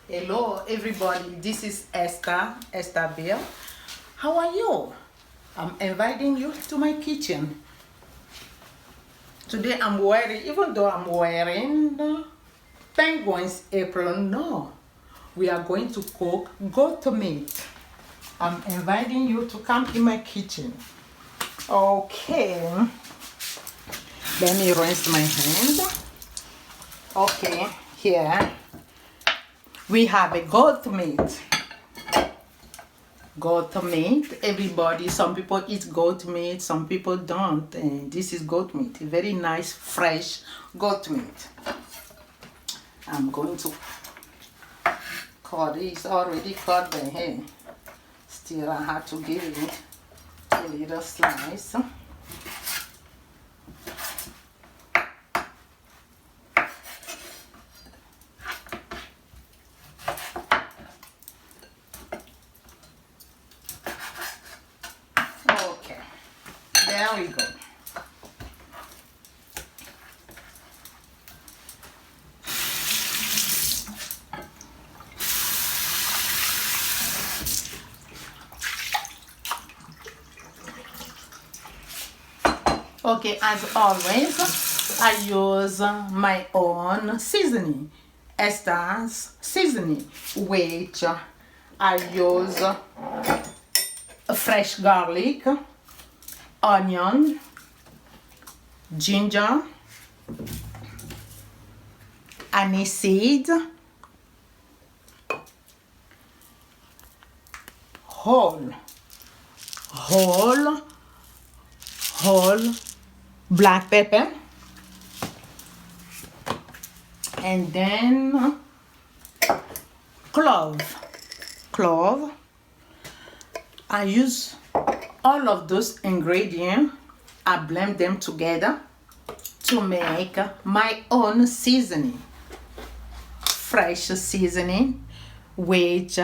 Hello everybody, this is Esther Byll. How are you? I'm inviting you to my kitchen. Today I'm wearing, even though I'm wearing the penguin's apron, no. We are going to cook goat meat. I'm inviting you to come in my kitchen. Okay. Let me rinse my hand. Okay, here we have a goat meat. Goat meat, everybody, some people eat goat meat, some people don't, and this is goat meat, a very nice fresh goat meat. I'm going to cut it. It's already cut by hand. Still I have to give it a little slice. Okay, there we go. Okay, as always, I use my own seasoning, Esther's seasoning, which I use fresh garlic, onion, ginger, aniseed, whole black pepper, and then clove. I use all of those ingredients. I blend them together to make my own seasoning, fresh seasoning, which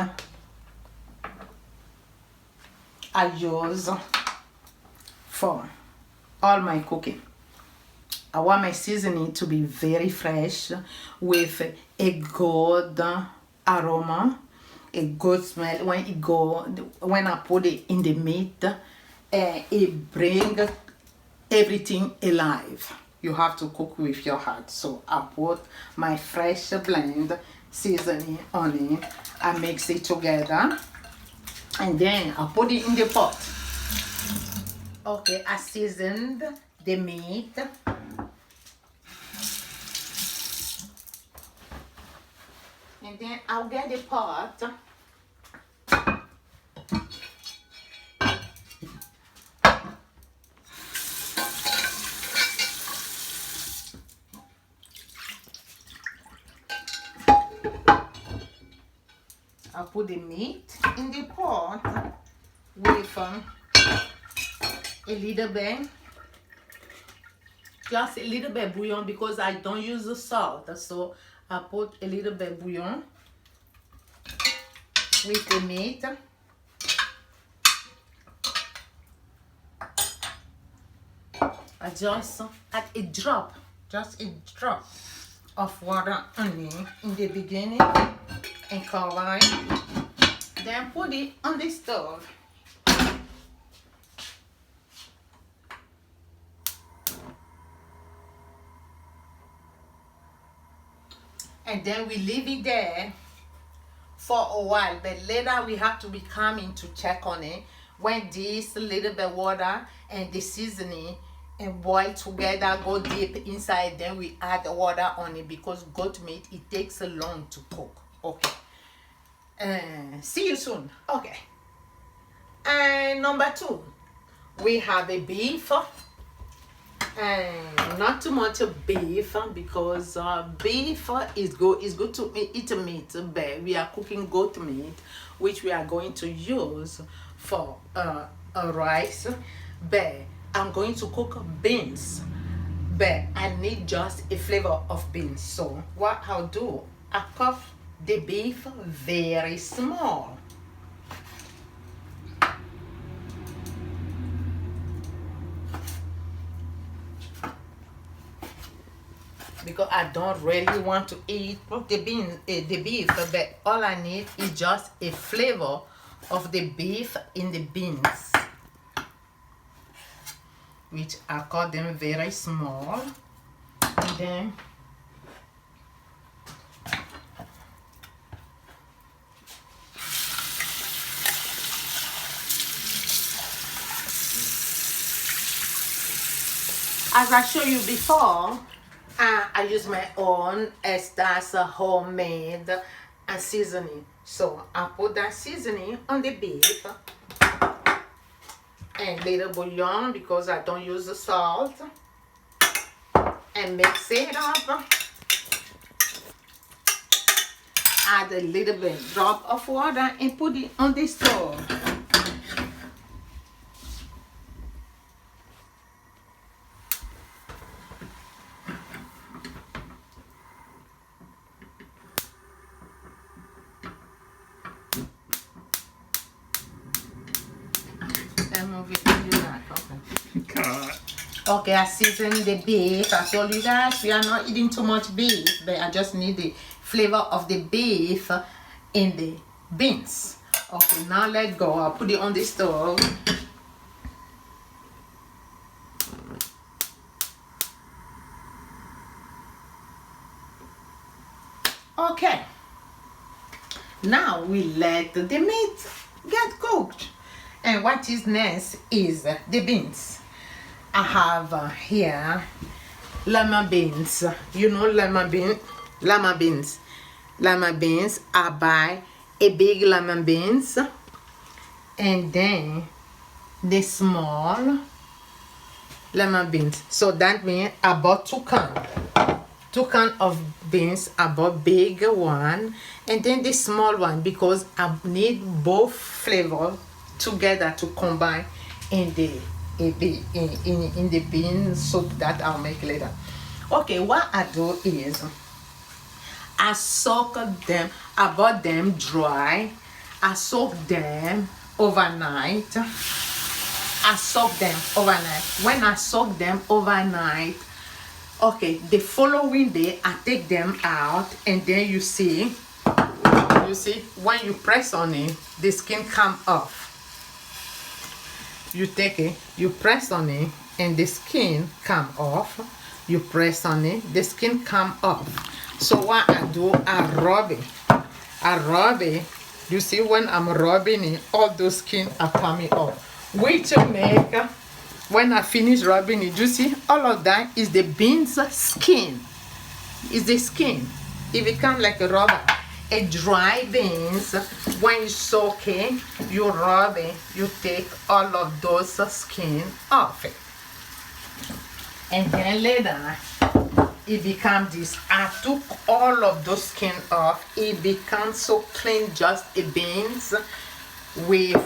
I use for all my cooking. I want my seasoning to be very fresh with a good aroma, a good smell. When I put it in the meat, it brings everything alive. You have to cook with your heart. So I put my fresh blend seasoning on it. I mix it together and then I put it in the pot. Okay, I seasoned the meat. And then I'll get the pot. I'll put the meat in the pot with a little bit, just a little bit bouillon, because I don't use the salt. So I put a little bit bouillon with the meat. I just add just a drop of water on it in the beginning and cover it. Then put it on the stove. And then we leave it there for a while, but later we have to be coming to check on it when this little bit water and the seasoning and boil together, go deep inside. Then we add water on it, because goat meat, it takes long to cook. Okay, see you soon. Okay, and number 2, we have a beef. And not too much of beef, because beef is good to eat meat, but we are cooking goat meat, which we are going to use for rice. But I'm going to cook beans, but I need just a flavor of beans. So what I'll do, I cut the beef very small. because I don't really want to eat the beef, but all I need is just a flavor of the beef in the beans, which I cut them very small. And then as I showed you before, I use my own Esther's homemade seasoning. So I put that seasoning on the beef and little bouillon because I don't use the salt, and mix it up. Add a little bit drop of water and put it on the stove. Okay, I seasoned the beef. I told you guys we are not eating too much beef, but I just need the flavor of the beef in the beans. Okay, now let go. I'll put it on the stove. Okay, now we let the meat get cooked. And what is next is the beans. I have here lima beans. You know lima beans. I buy a big lima beans, and then the small lima beans. So that means I bought 2 cans of beans. I bought big one, and then the small one because I need both flavor together to combine in the bean soup that I'll make later. Okay, what I do is I soak them. I bought them dry. I soak them overnight. When I soak them overnight, okay, the following day I take them out, and then you see when you press on it, the skin come off. You take it, you press on it, and the skin come off. You press on it, the skin come off. So what I do, I rub it. You see, when I'm rubbing it, all those skin are coming off. Which make, when I finish rubbing it, you see, all of that is the beans skin. Is the skin. It becomes like a rubber. A dry beans, when you soak it, you rub it, you take all of those skin off it. And then later, it becomes this. I took all of those skin off. It becomes so clean, just the beans with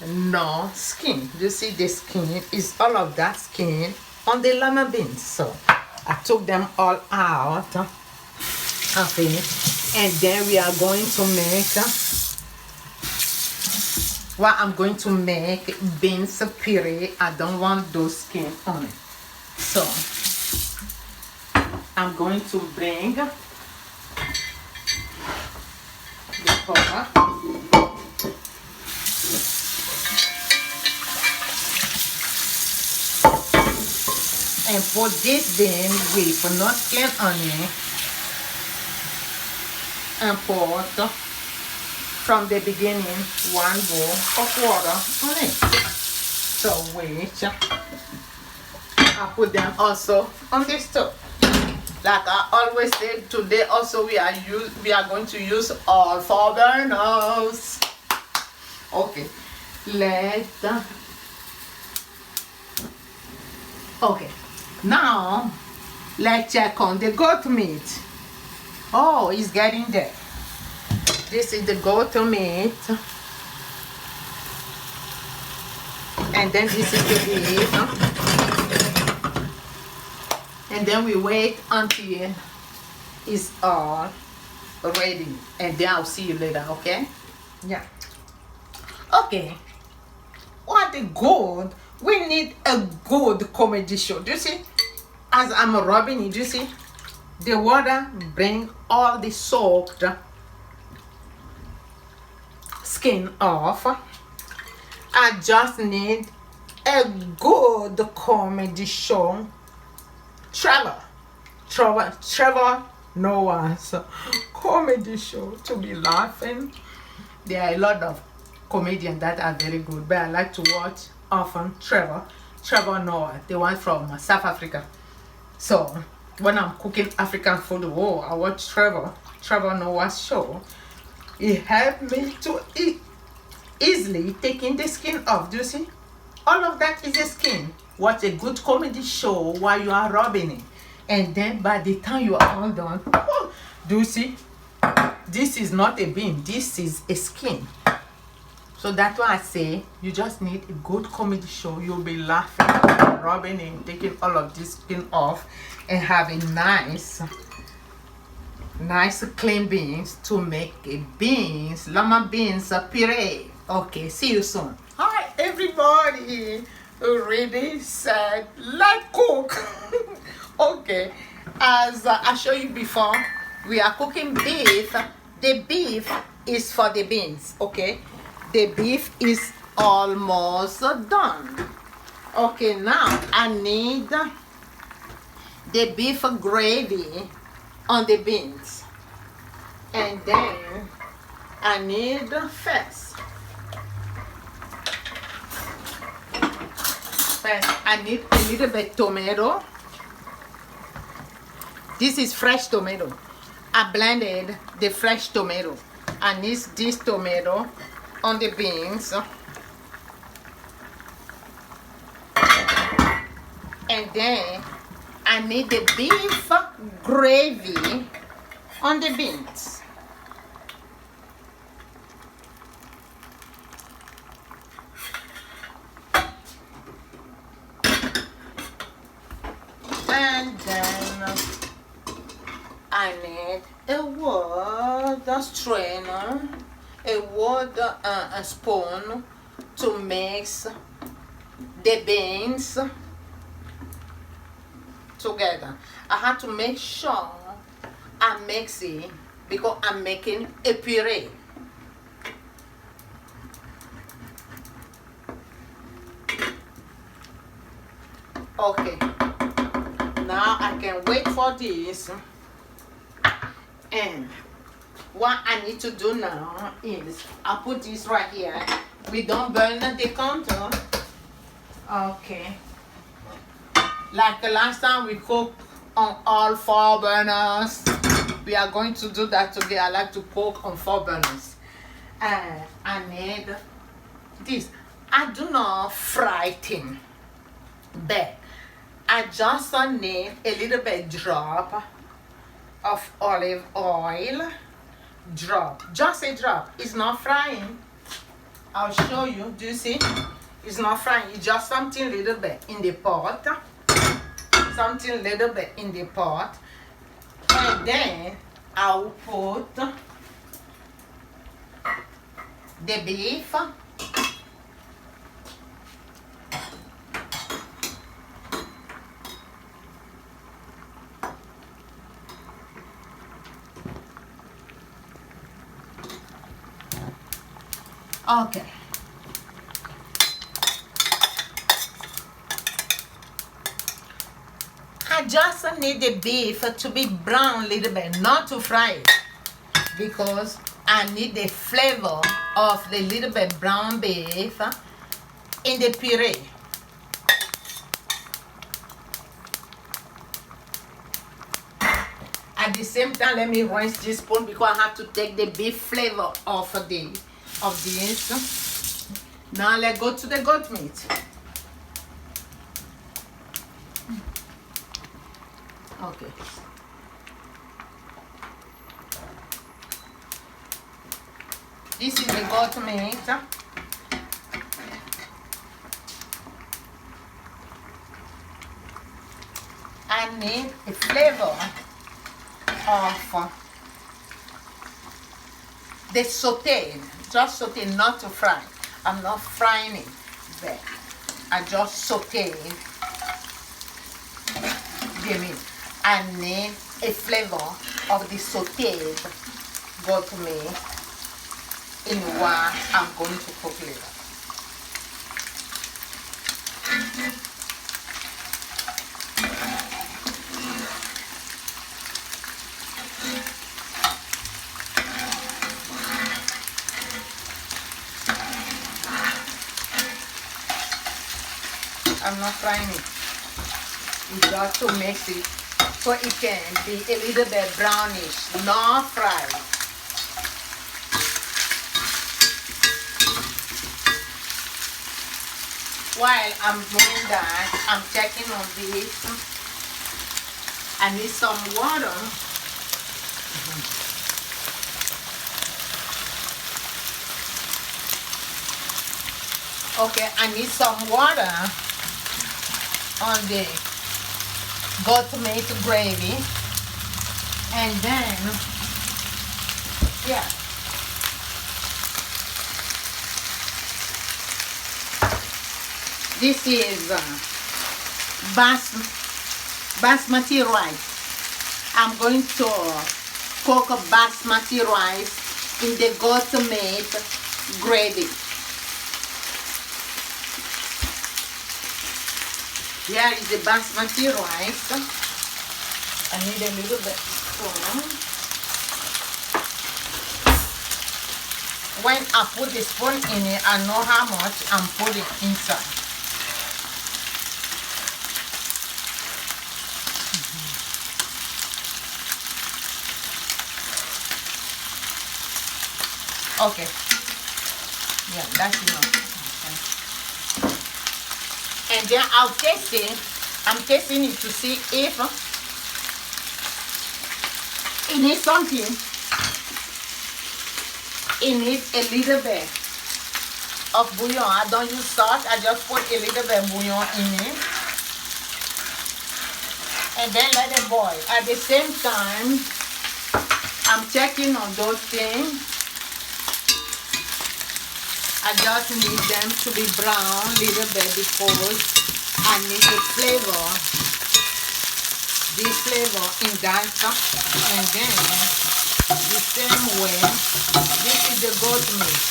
no skin. You see the skin is all of that skin on the lima beans. So I took them all out of it. And then we are going to make I'm going to make beans puree. I don't want those skin on it. So I'm going to bring the cover. And put this bean with no skin on it. And pour from the beginning 1 bowl of water on it. So which I put them also on the stove. Like I always say, today also we are going to use all 4 burners. Okay, okay. Now let's check on the goat meat. Oh, it's getting there. This is the goat meat. And then this is the beef. And then we wait until it's all ready. And then I'll see you later, okay? Yeah. Okay. What a good. We need a good comedy show. Do you see? As I'm rubbing it, do you see? The water bring all the soaked skin off. I just need a good comedy show. Trevor Noah's comedy show to be laughing. There are a lot of comedians that are very good, but I like to watch often Trevor Noah, the one from South Africa. So when I'm cooking African food, I watch Trevor Noah's show. It helped me to easily taking the skin off. Do you see? All of that is the skin. Watch a good comedy show while you are rubbing it. And then by the time you are all done, do you see? This is not a bean. This is a skin. So that's why I say you just need a good comedy show. You'll be laughing, rubbing and taking all of this skin off and having nice clean beans to make a lima beans puree. Okay, see you soon. Hi everybody. Already said let's cook. Okay, as I showed you before, we are cooking beef. The beef is for the beans. Okay, the beef is almost done. Okay, now I need the beef gravy on the beans, and then I need I need a little bit tomato. This is fresh tomato. I blended the fresh tomato. I need this tomato on the beans, and then I need the beef gravy on the beans. And then I need a water strainer, a spoon to mix the beans together. I have to make sure I mix it because I'm making a puree. Okay, now I can wait for this, and what I need to do now is I put this right here. We don't burn the counter. Okay, like the last time we cooked on all 4 burners, we are going to do that today. I like to cook on 4 burners. And I need this. I do not fry things, but I just need a little bit drop of olive oil. Just a drop. It's not frying. I'll show you. Do you see? It's not frying. It's just something little bit in the pot. Something little bit in the pot. And then I'll put the beef. Okay. I just need the beef to be brown a little bit, not to fry it, because I need the flavor of the little bit brown beef in the puree. At the same time, let me rinse this spoon because I have to take the beef flavor off of this. Now let's go to the goat meat. Okay. This is the goat meat. I need a flavor of the sauté. Just saute, not to fry. I'm not frying it, but I just saute the meat. I need a flavor of the sauteed goat meat in what I'm going to cook later. I'm not frying it. It's just to mix it so it can be a little bit brownish, not fried. While I'm doing that, I'm checking on this. I need some water. Okay, I need some water on the goat meat gravy, and then yeah, this is basmati rice. I'm going to cook basmati rice in the goat meat gravy. Here is the basmati rice. I need a little bit spoon. When I put the spoon in it, I know how much I'm putting inside. Okay. Yeah, that's enough. And then I'll taste it. I'm tasting it to see if it needs something. It needs a little bit of bouillon. I don't use salt. I just put a little bit of bouillon in it. And then let it boil. At the same time, I'm checking on those things. I just need them to be brown a little bit because I need the flavor, in that. And then the same way, this is the goat meat.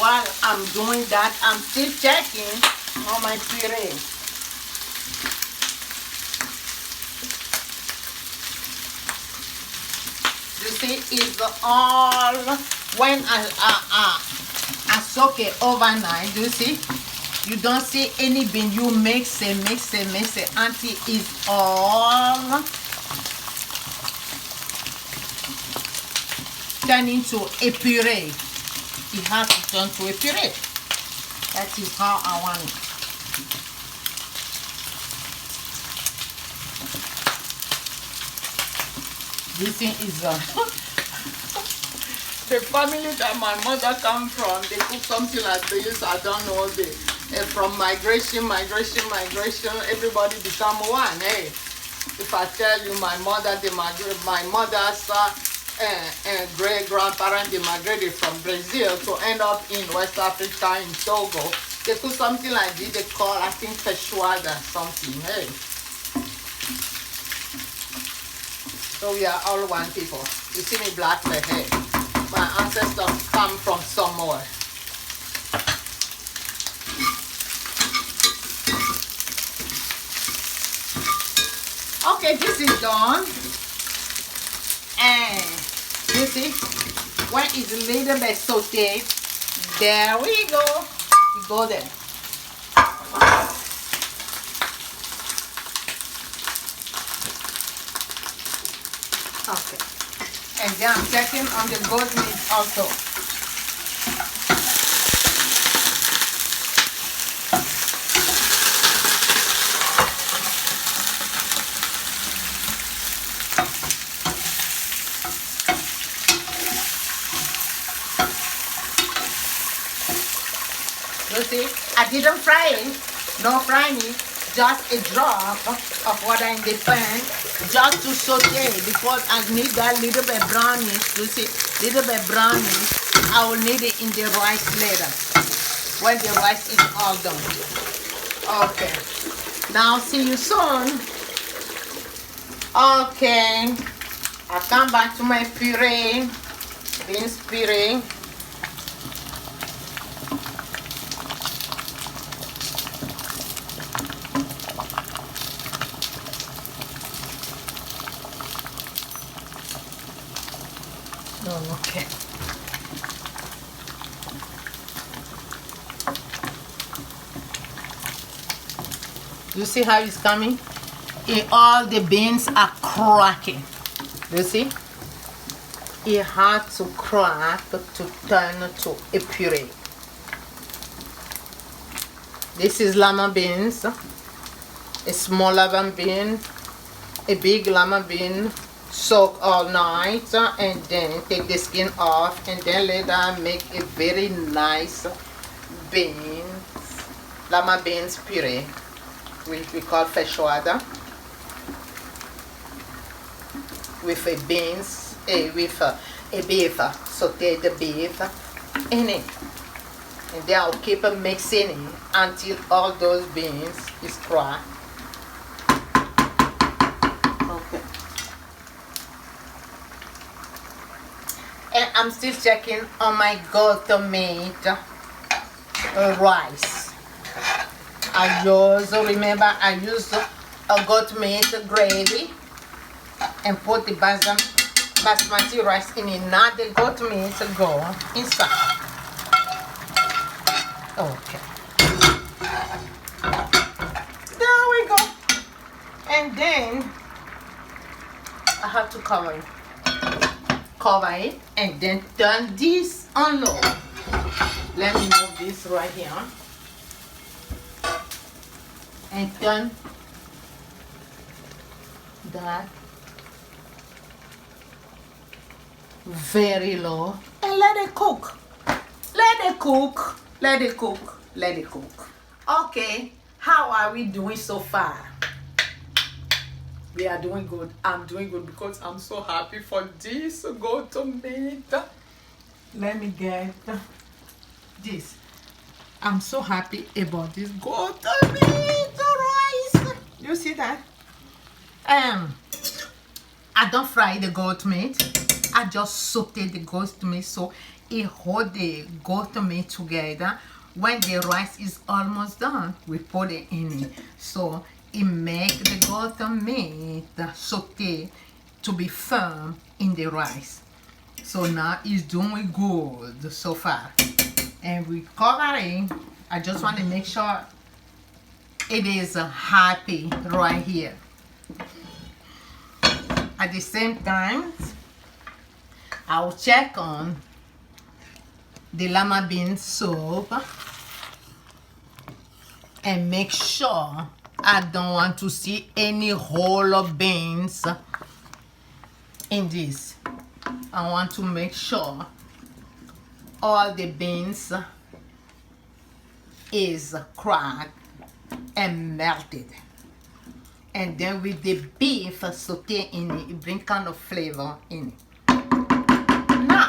While I'm doing that, I'm still checking on my puree. You see, it's all when I soak it overnight. You see, you don't see any bean. You mix it until it's all turn into a puree. It has to turn to a puree. That is how I want it. This thing is the family that my mother come from. They cook something like this. I don't know. From migration, everybody become one. Hey, if I tell you my mother, my mother's great grandparents, they migrated from Brazil to end up in West Africa in Togo. They cook something like this. They call, I think, feijoada something. Hey. So we are all one people. You see me black my hair. My ancestors come from somewhere. Okay, this is done. And you see, when it's a little bit sauteed, there we go. We go there. Okay, and then I'm checking on the goat meat also. You see, I didn't fry it, no frying it. Just a drop of water in the pan just to saute because I need that little bit brownish. You see, little bit brownish. I will need it in the rice later when the rice is all done. Okay. Now see you soon. Okay. I come back to my puree. Beans puree. Oh, okay. You see how it's coming? All the beans are cracking. You see? It had to crack to turn to a puree. This is lima beans, a small lima bean, a big lima bean, soak all night and then take the skin off and then later make a very nice lima beans puree, which we call feijoada, with a beans, with a beef, sauteed beef in it. And then I'll keep mixing it until all those beans is cracked. Okay. And I'm still checking on my goat meat rice. Remember I use a goat meat gravy and put the basmati rice in it. Now the goat meat go inside. Okay. There we go. And then I have to cover it and then turn this on low. Let me move this right here and turn that very low and let it cook. Let it cook. Okay, how are we doing so far? We are doing good. I'm doing good because I'm so happy for this goat meat. Let me get this. I'm so happy about this goat meat rice. You see that? I don't fry the goat meat. I just saute the goat meat so it hold the goat meat together. When the rice is almost done, we put it in it. So it make the goat meat saute to be firm in the rice. So now it's doing good so far. And we cover it. I just want to make sure it is happy right here. At the same time, I'll check on the lima bean soup and make sure I don't want to see any whole of beans in this. I want to make sure all the beans is cracked and melted. And then with the beef saute in it, it brings kind of flavor in it. Now,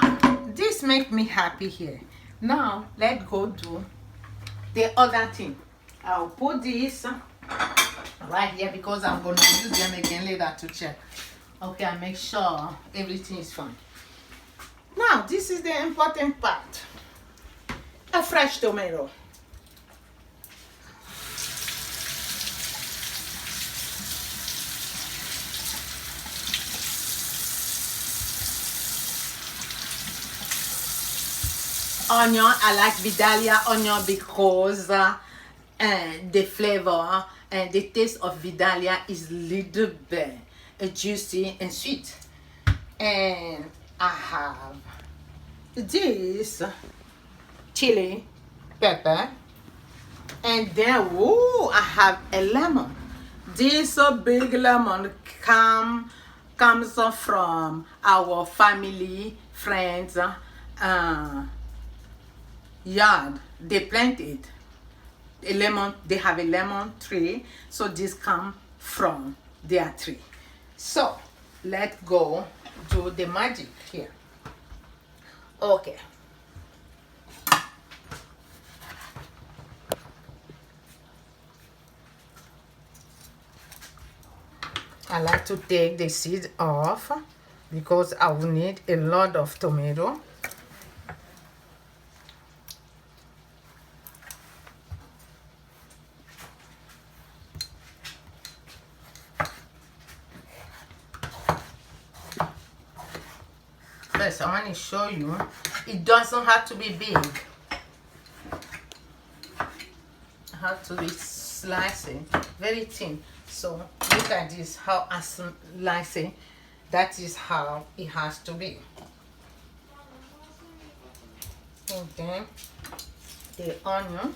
this makes me happy here. Now, let's go do the other thing. I'll put this right here because I'm going to use them again later to check. Okay, I make sure everything is fine. Now, this is the important part. A fresh tomato. Onion, I like Vidalia onion because the flavor and the taste of Vidalia is little bit juicy and sweet. And I have this chili pepper, and then I have a lemon. This big lemon comes from our family friends yard. They planted a lemon. They have a lemon tree, so this come from their tree. So let's go do the magic here. Okay. I like to take the seed off because I will need a lot of tomato. First, I want to show you, it doesn't have to be big. It has to be slicing, very thin. So look at this, how I slice it. That is how it has to be. And then the onion.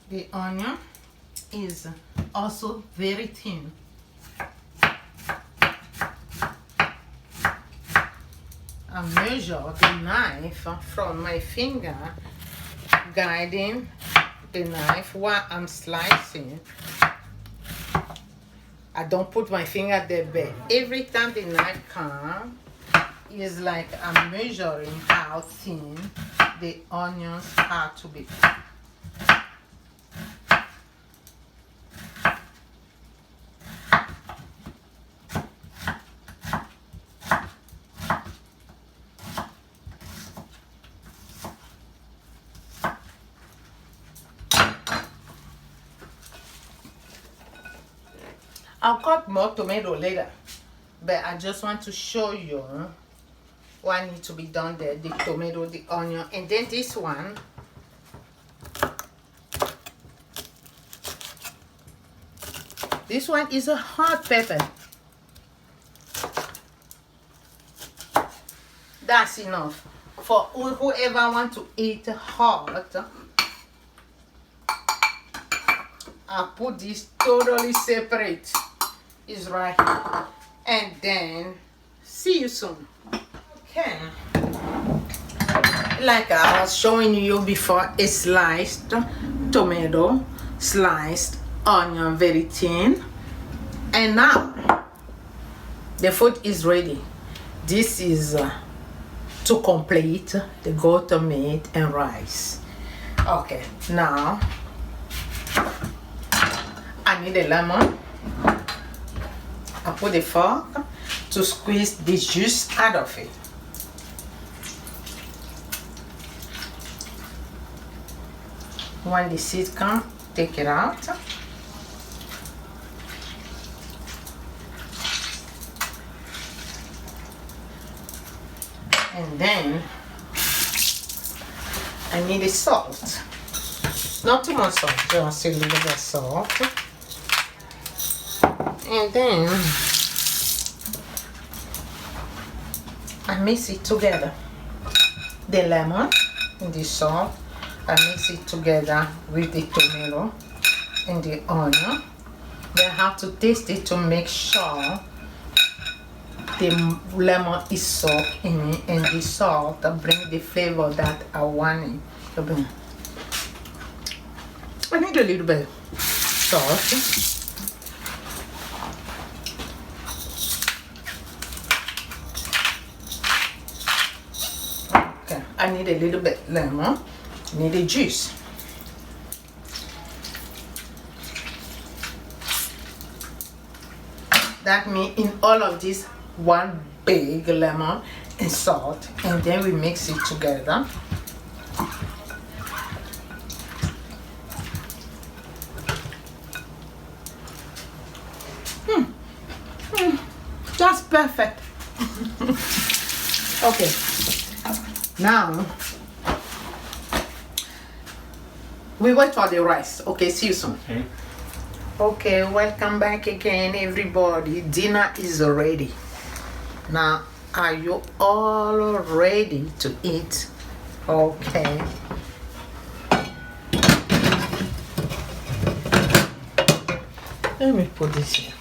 The onion is also very thin. I measure the knife from my finger, guiding the knife while I'm slicing. I don't put my finger there, but every time the knife comes, it's like I'm measuring how thin the onions have to be. I'll cut more tomato later, but I just want to show you what needs to be done there. The tomato, the onion, and then this one. This one is a hot pepper. That's enough. For whoever wants to eat hot, I put this totally separate. It's right here. And then see you soon. Okay. Like I was showing you before, a sliced tomato, sliced onion, very thin. And now the food is ready. This is to complete the goat meat and rice. Okay, now I need a lemon. I put a fork to squeeze the juice out of it. When the seed comes, take it out. And then I need a salt. Not too much salt, just a little bit of salt. And then I mix it together. The lemon and the salt, I mix it together with the tomato and the onion. Then I have to taste it to make sure the lemon is soaked in it and the salt bring the flavor that I want it to bring. I need a little bit of salt. I need a little bit lemon, need a juice. That means in all of this, one big lemon and salt, and then we mix it together. That's perfect. Okay. Now, we wait for the rice. Okay, see you soon. Okay, welcome back again, everybody. Dinner is ready. Now, are you all ready to eat? Okay. Let me put this here.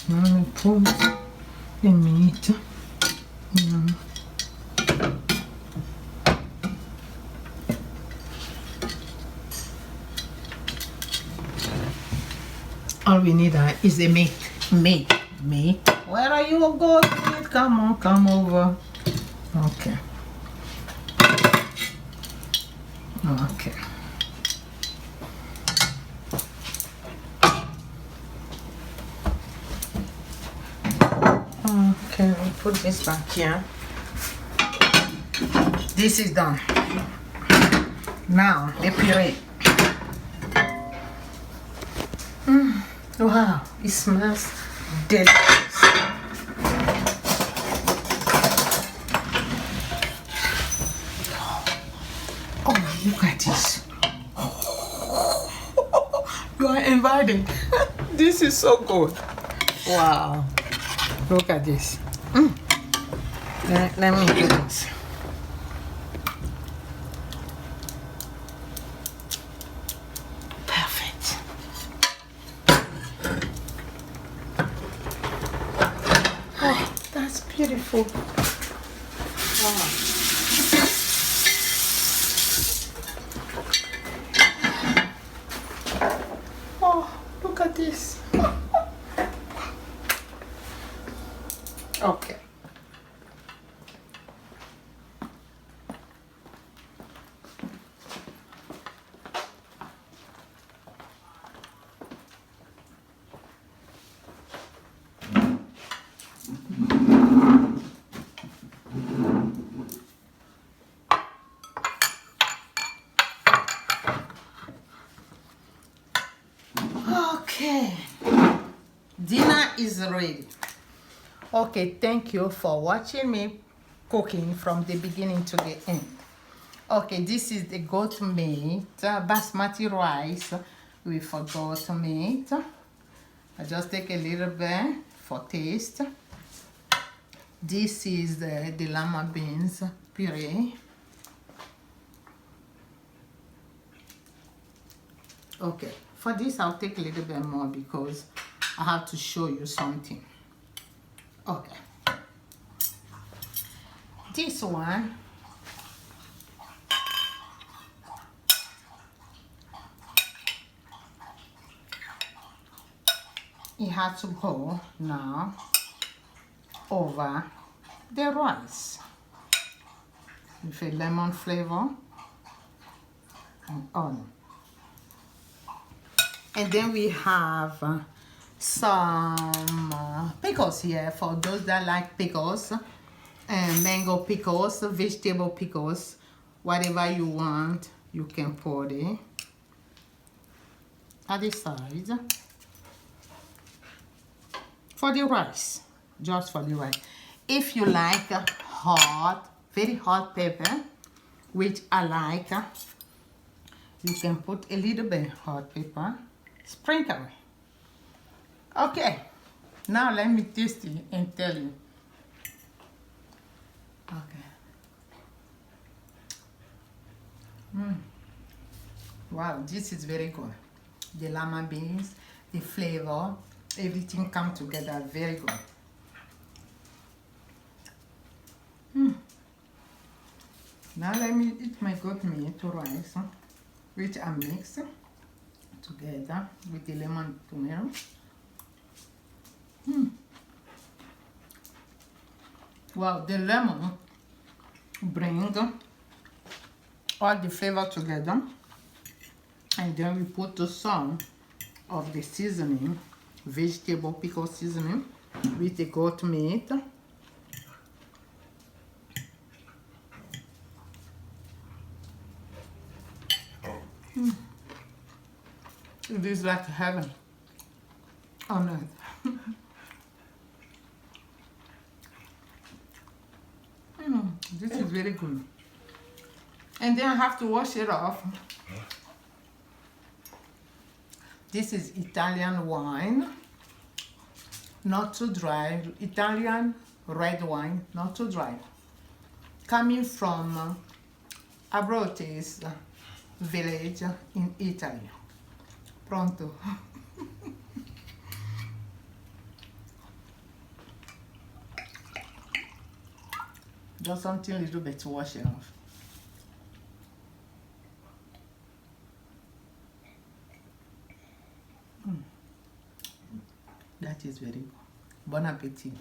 Now we put the meat. All we need is the meat. Meat. Where are you going? Come on, come over. Okay. Okay. Okay, we put this back here. This is done. Now the puree. Wow, it smells delicious. Oh, look at this. You are invited. This is so good. Wow. Look at this. Let me do this. Perfect. Oh, that's beautiful. Wow. Oh, look at this. Okay. Okay. Dinner is ready. Okay, thank you for watching me cooking from the beginning to the end. Okay, this is the goat meat, basmati rice with goat meat. I just take a little bit for taste. This is the lima beans puree. Okay, for this I'll take a little bit more because I have to show you something. Okay, this one it has to go now over the rice with a lemon flavor and onion. And then we have some pickles here for those that like pickles, and mango pickles, vegetable pickles, whatever you want, you can put it at the side for the rice, just for the rice. If you like hot, very hot pepper, which I like, you can put a little bit hot pepper, sprinkle it. Okay, now let me taste it and tell you. Okay. Wow, this is very good. The lima beans, the flavor, everything come together very good. Now let me eat my goat meat rice, which I mix together with the lemon tomato. Wow, the lemon bring all the flavor together, and then we put some of the seasoning, vegetable pickle seasoning with the goat meat. It is like heaven on earth. This is very good. And then I have to wash it off. This is Italian wine, not too dry. Italian red wine, not too dry. Coming from Abruzzese village in Italy. Pronto. Just something a little bit to wash it off. That is very good. Bon appetit.